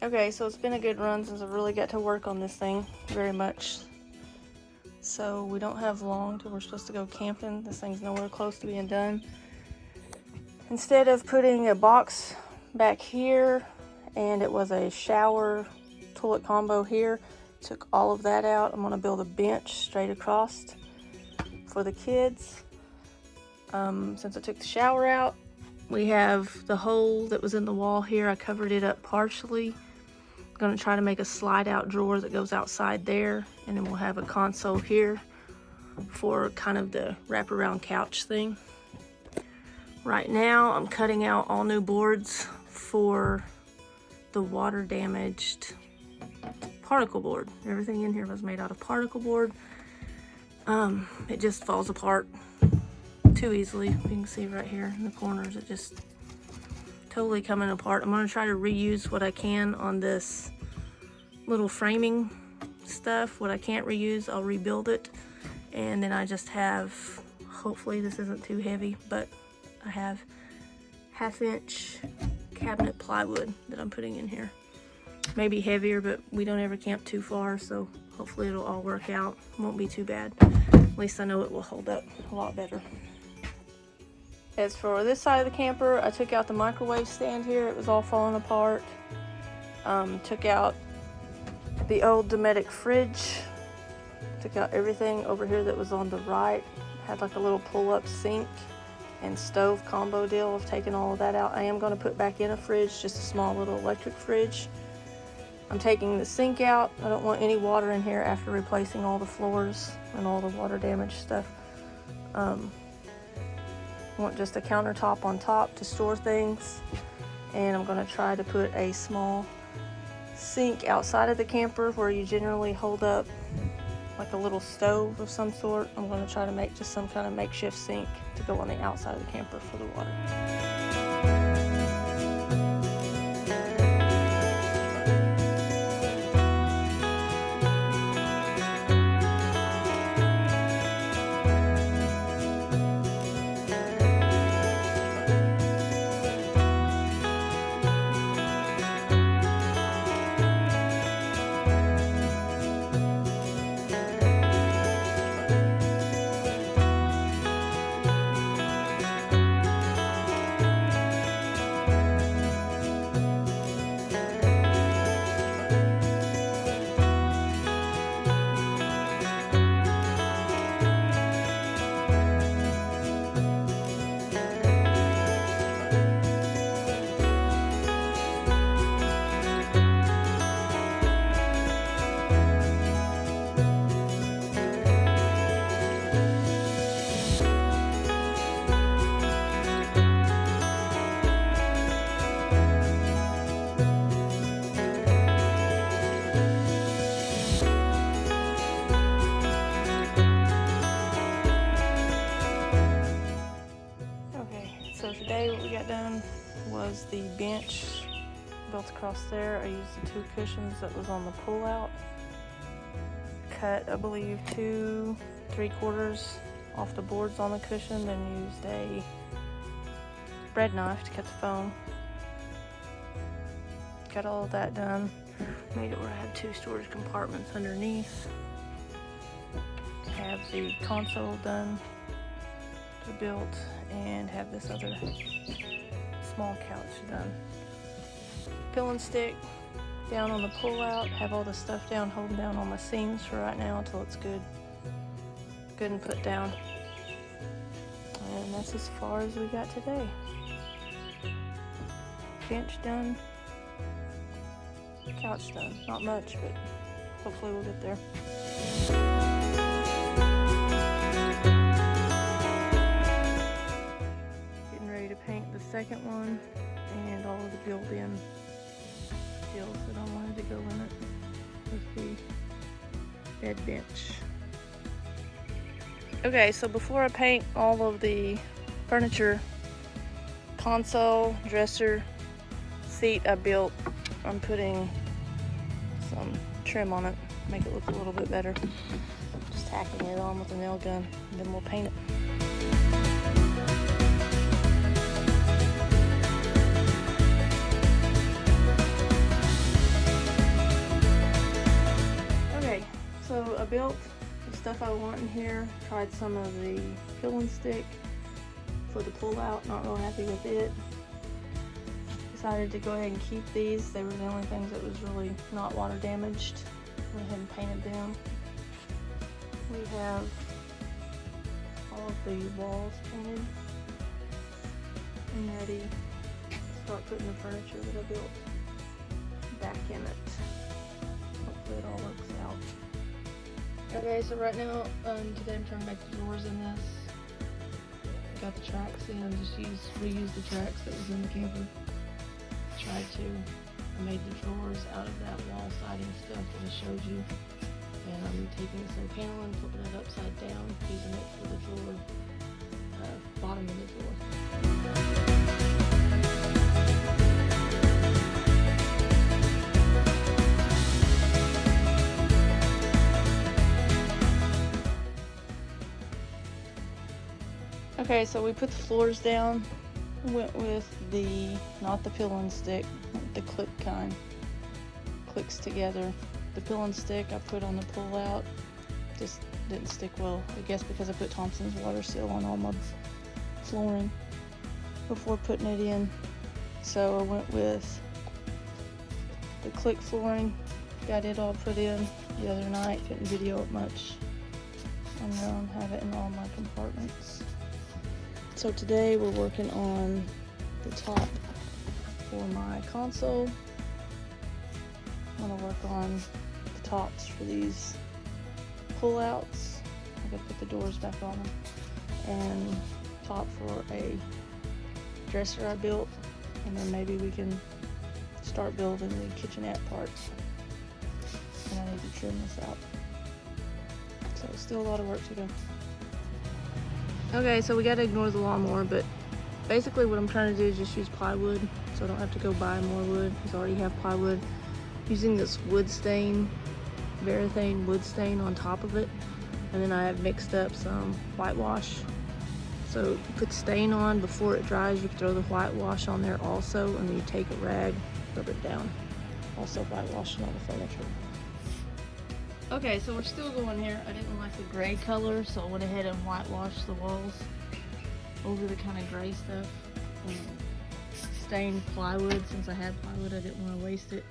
Okay, so it's been a good run since I really got to work on this thing very much. So we don't have long till we're supposed to go camping. This thing's nowhere close to being done. Instead of putting a box back here, and it was a shower toilet combo here, took all of that out. I'm gonna build a bench straight across for the kids. Since I took the shower out, we have the hole that was in the wall here. I covered it up partially. I'm gonna try to make a slide out drawer that goes outside there, and then we'll have a console here for kind of the wraparound couch thing. Right now I'm cutting out all new boards for the water damaged particle board. Everything in here was made out of particle board. It just falls apart too easily. You can see right here in the corners, it just totally coming apart. I'm gonna try to reuse what I can on this little framing stuff. What I can't reuse, I'll rebuild it. And then I just have, hopefully this isn't too heavy, but I have 1/2-inch cabinet plywood that I'm putting in here. Maybe heavier, but we don't ever camp too far, so hopefully it'll all work out. Won't be too bad. At least I know it will hold up a lot better. As for this side of the camper, I took out the microwave stand here. It was all falling apart. Took out the old Dometic fridge. Took out everything over here that was on the right. Had like a little pull-up sink and stove combo deal. I've taken all of that out. I am going to put back in a fridge, just a small little electric fridge. I'm taking the sink out. I don't want any water in here after replacing all the floors and all the water damage stuff. I want just a countertop on top to store things. And I'm going to try to put a small sink outside of the camper where you generally hold up like a little stove of some sort. I'm going to try to make just some kind of makeshift sink to go on the outside of the camper for the water. So today what we got done was the bench built across there. I used the 2 cushions that was on the pull-out. Cut, I believe, 2 3/4 off the boards on the cushion, then used a bread knife to cut the foam. Got all of that done. Made it where I have 2 storage compartments underneath. Have the console done, built, and have this other small couch done. Pill and stick down on the pull-out. Have all the stuff down, holding down on my seams for right now until it's good and put down. And that's as far as we got today. Bench done. Couch done. Not much, but hopefully we'll get there. Paint the second one and all of the built-in deals that I wanted to go in it with the bed bench. Okay, so before I paint all of the furniture, console, dresser, seat I'm putting some trim on it, make it look a little bit better. Just tacking it on with a nail gun, and then we'll paint it. So I built the stuff I want in here, tried some of the peel and stick for the pull out, not real happy with it. Decided to go ahead and keep these. They were the only things that was really not water damaged. Went ahead and painted them. We have all of the walls painted and ready to start putting the furniture that I built back in it. Hopefully it all works out. Okay, so right now, today I'm trying to make the drawers in this. Got the tracks in, just reuse the tracks that was in the camper. Tried to. I made the drawers out of that wall siding stuff that I showed you. And I'm taking some paneling, flipping it upside down, using it for the drawer, bottom of the drawer. Okay, so we put the floors down. Went with not the peel and stick, the clip kind. Clicks together. The peel and stick I put on the pull out, just didn't stick well. I guess because I put Thompson's water seal on all my flooring before putting it in. So I went with the click flooring. Got it all put in the other night. Couldn't video it much. I'm gonna have it in all my compartments. So today we're working on the top for my console. I'm gonna work on the tops for these pull-outs. I gotta put the doors back on them. And top for a dresser I built. And then maybe we can start building the kitchenette parts. And I need to trim this out. So still a lot of work to go. Okay, so we gotta ignore the lawnmower, but basically what I'm trying to do is just use plywood, so I don't have to go buy more wood, because I already have plywood. Using this wood stain, Varathane wood stain on top of it, and then I have mixed up some whitewash. So you put stain on before it dries, you can throw the whitewash on there also, and then you take a rag, rub it down. Also whitewashing all the furniture. Okay, so we're still going here. I didn't like the gray color, so I went ahead and whitewashed the walls over the kind of gray stuff. Stained plywood, since I had plywood, I didn't want to waste it.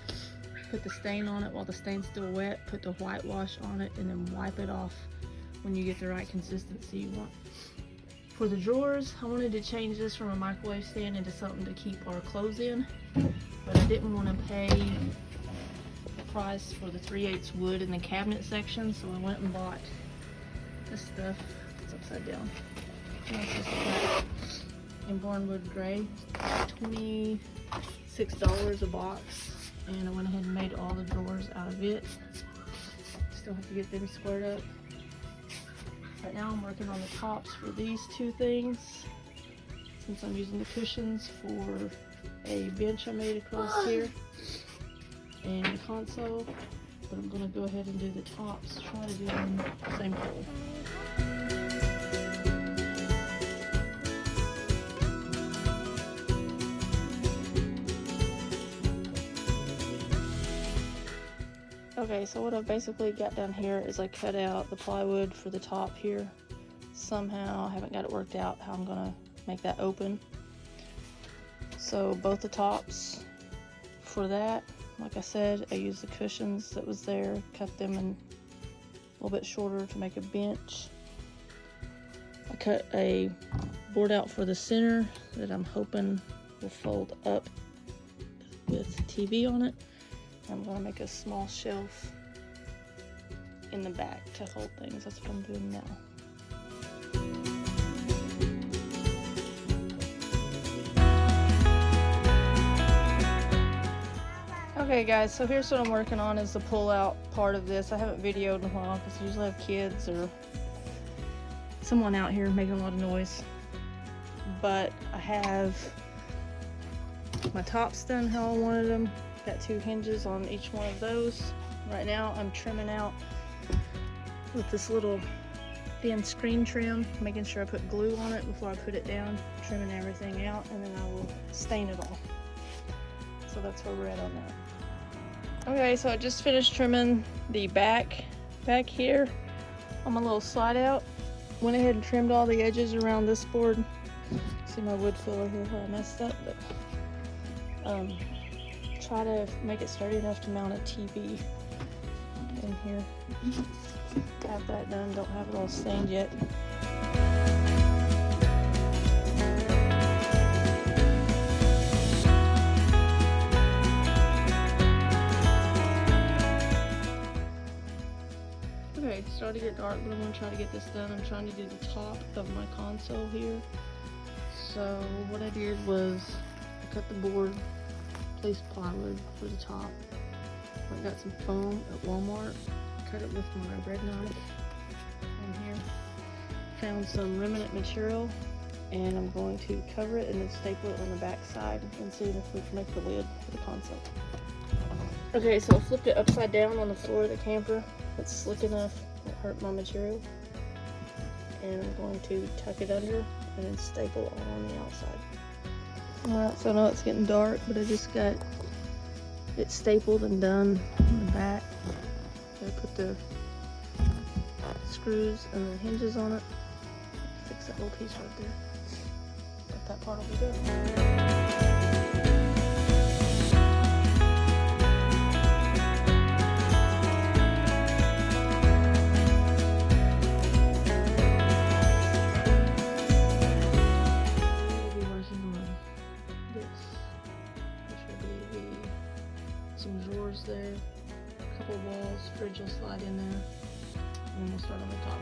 Put the stain on it while the stain's still wet, put the whitewash on it, and then wipe it off when you get the right consistency you want. For the drawers, I wanted to change this from a microwave stand into something to keep our clothes in, but I didn't want to pay price for the 3/8 wood in the cabinet section, so I went and bought this stuff. It's upside down. It's just flat in Barnwood Gray, $26 a box, and I went ahead and made all the drawers out of it. Still have to get them squared up. Right now I'm working on the tops for these two things, since I'm using the cushions for a bench I made across here and the console, but I'm gonna go ahead and do the tops, try to do them the same color. Okay, so what I've basically got down here is I cut out the plywood for the top here. Somehow I haven't got it worked out how I'm gonna make that open. So both the tops for that, like I said, I used the cushions that was there, cut them in a little bit shorter to make a bench. I cut a board out for the center that I'm hoping will fold up with TV on it. I'm going to make a small shelf in the back to hold things. That's what I'm doing now. Okay guys, so here's what I'm working on is the pull out part of this. I haven't videoed in a while because I usually have kids or someone out here making a lot of noise. But I have my tops done how I wanted them. Got 2 hinges on each one of those. Right now I'm trimming out with this little thin screen trim, making sure I put glue on it before I put it down, trimming everything out, and then I will stain it all. So that's where we're at on that. Okay, so I just finished trimming the back Back here on my little slide out, went ahead and trimmed all the edges around this board. See my wood filler here, how I messed up, but try to make it sturdy enough to mount a TV in here. Have that done, don't have it all stained yet. Okay, it's starting to get dark, but I'm going to try to get this done. I'm trying to do the top of my console here. So what I did was I cut the board, placed plywood for the top. I got some foam at Walmart, cut it with my bread knife on here. Found some remnant material, and I'm going to cover it and then staple it on the back side and see if we can make the lid for the console. Okay, so I flipped it upside down on the floor of the camper. It's slick enough, it won't hurt my material. And I'm going to tuck it under and then staple all on the outside. Alright, so I know it's getting dark, but I just got it stapled and done on the back. I put the screws and the hinges on it. Fix that little piece right there. But that part will be good. Some drawers there, a couple walls, fridge will slide in there, and then we'll start on the top.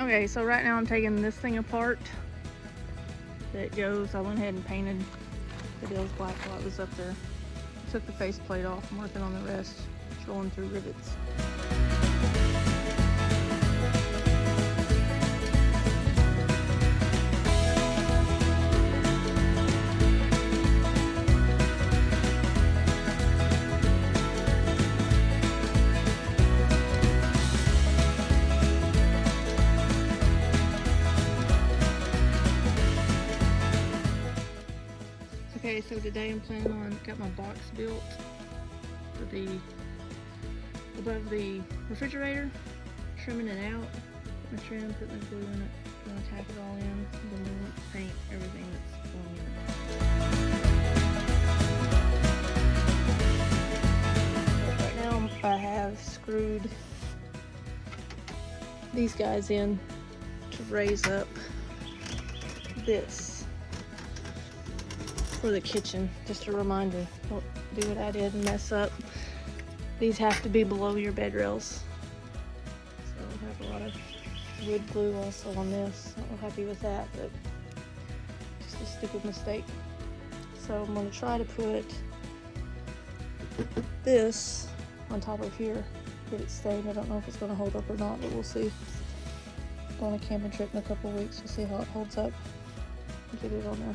Okay, so right now I'm taking this thing apart that goes, I went ahead and painted the deals black while it was up there. Took the faceplate off, I'm working on the rest, drilling through rivets. Okay, so today I'm planning on, got my box built for the, above the refrigerator, trimming it out, putting the trim, putting the glue in it, gonna tack it all in, and then we want to paint everything that's going in. Right now I have screwed these guys in to raise up this for the kitchen. Just a reminder, don't do what I did and mess up. These have to be below your bed rails. So I have a lot of wood glue also on this. I'm not happy with that, but just a stupid mistake. So I'm going to try to put this on top of here, get it stained. I don't know if it's going to hold up or not, but we'll see. go on a camping trip in a couple weeks. We'll see how it holds up. Get it on there.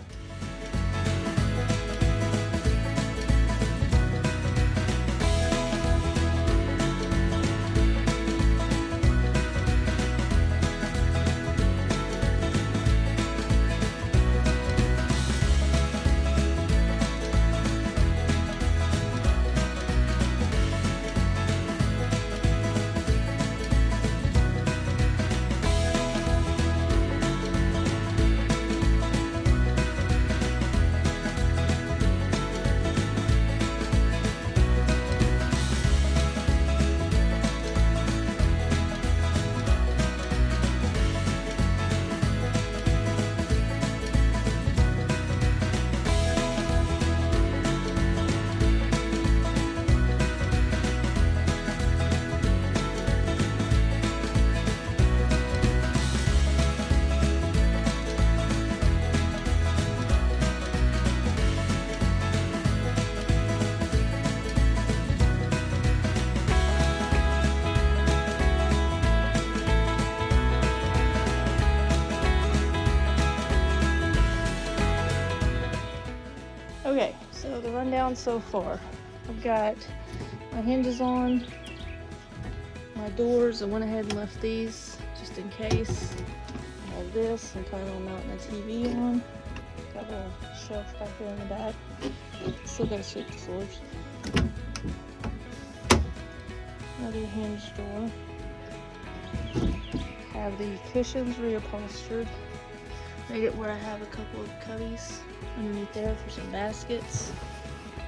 Okay, so the rundown so far. I've got my hinges on, my doors. I went ahead and left these just in case. All this, I'm planning on mounting a TV on. Got a little shelf back there in the back. Still gotta sweep the floors. Another hinge door. Have the cushions reupholstered. Made it where I have a couple of cubbies underneath there for some baskets.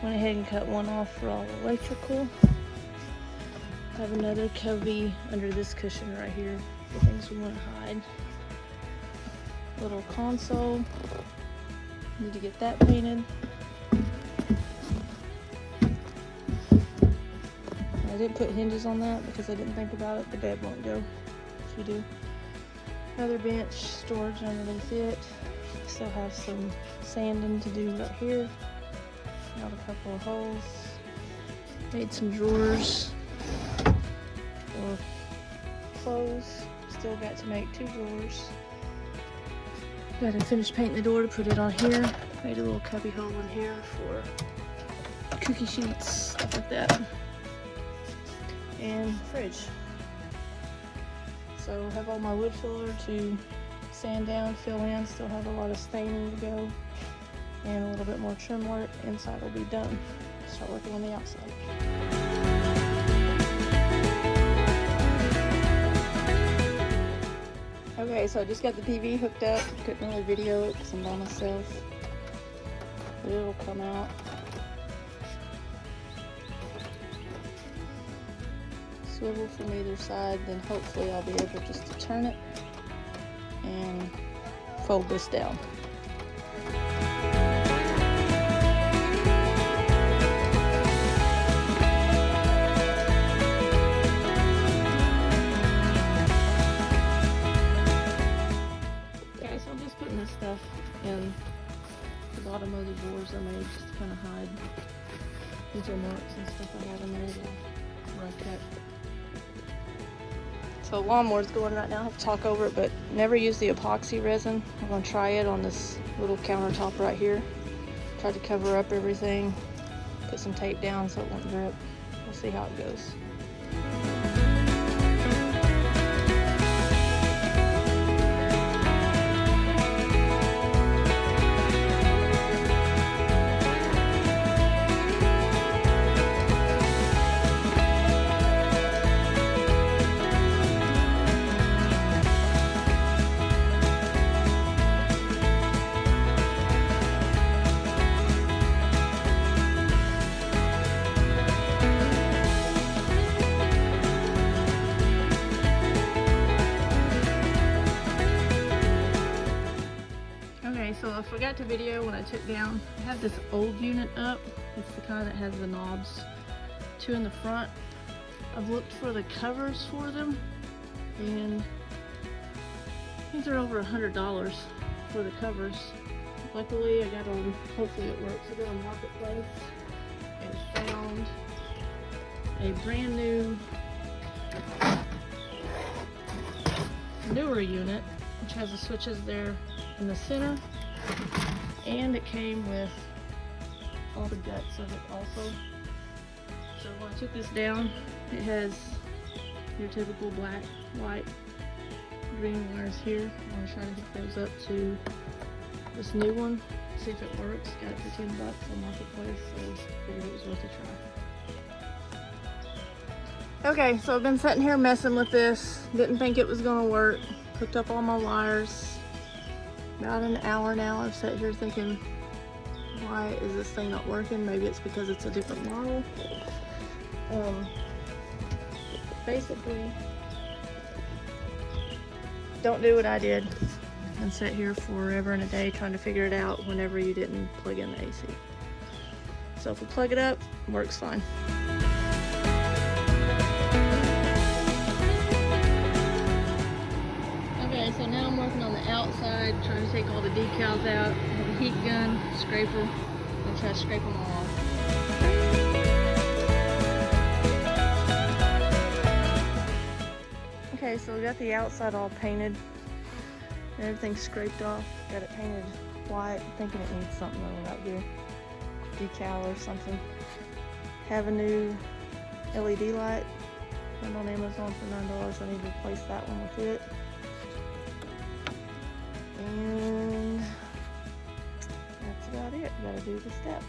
Went ahead and cut one off for all electrical. Have another cubby under this cushion right here for things we want to hide. Little console. Need to get that painted. I didn't put hinges on that because I didn't think about it. The bed won't go if you do. Another bench, storage underneath it. Still have some sanding to do right here. Got a couple of holes. Made some drawers for clothes. Still got to make 2 drawers. Got to finish painting the door to put it on here. Made a little cubby hole in here for cookie sheets, stuff like that. And fridge. So have all my wood filler to sand down, fill in. Still have a lot of staining to go. And a little bit more trim work. Inside will be done. Start working on the outside. Okay, so I just got the TV hooked up. Couldn't really video it because I'm by myself. But it'll come out. Swivel from either side, then hopefully I'll be able just to turn it and fold this down. Okay, so I'm just putting this stuff in the bottom of the drawers I made just to kind of hide pencil marks and stuff I have in there where I cut. So lawnmower's going right now. I have to talk over it, but never use the epoxy resin. I'm gonna try it on this little countertop right here. Try to cover up everything. Put some tape down so it won't drip. We'll see how it goes. So I forgot to video when I took down. I have this old unit up. It's the kind that has the knobs, 2 in the front. I've looked for the covers for them, and I think they're over $100 for the covers. Luckily, I got on, hopefully it works. I got on Marketplace and found a brand new newer unit, which has the switches there in the center, and it came with all the guts of it also. So when I took this down, it has your typical black, white, green wires here. I'm going to try to hook those up to this new one, see if it works. Got it for $10 on Marketplace, so figured it was worth a try. Okay, so I've been sitting here messing with this. Didn't think it was going to work. Hooked up all my wires. About an hour now I've sat here thinking, why is this thing not working? Maybe it's because it's a different model. Basically, don't do what I did and sit here forever and a day trying to figure it out whenever you didn't plug in the AC. So if we plug it up, it works fine. Okay, so now I'm working on the outside, trying to take all the decals out with a heat gun, scraper, and try to scrape them all off. Okay, so we got the outside all painted. Everything's scraped off. Got it painted white. I'm thinking it needs something out here. Decal or something. Have a new LED light. Found on Amazon for $9. I need to replace that one with it. And that's about it. Gotta do the step.